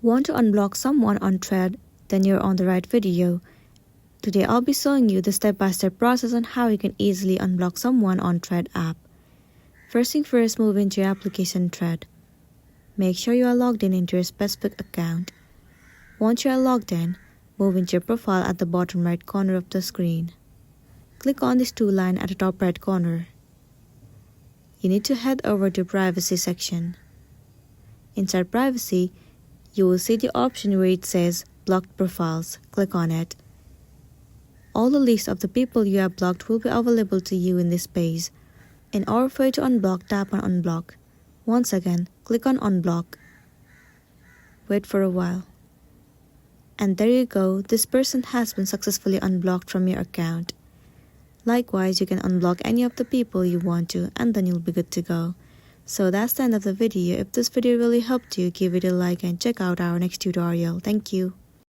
Want to unblock someone on Thread? Then you're on the right video. Today I'll be showing you the step-by-step process on how you can easily unblock someone on Thread app. First thing first, move into your application Thread. Make sure you are logged in into your specific account. Once you are logged in, move into your profile at the bottom right corner of the screen. Click on this 2 line at the top right corner. You need to head over to Privacy section. Inside Privacy, you will see the option where it says Blocked Profiles. Click on it. All the lists of the people you have blocked will be available to you in this page. In order for you to unblock, tap on Unblock. Once again, click on Unblock. Wait for a while. And there you go, this person has been successfully unblocked from your account. Likewise, you can unblock any of the people you want to, and then you'll be good to go. So that's the end of the video. If this video really helped you, give it a like and check out our next tutorial. Thank you.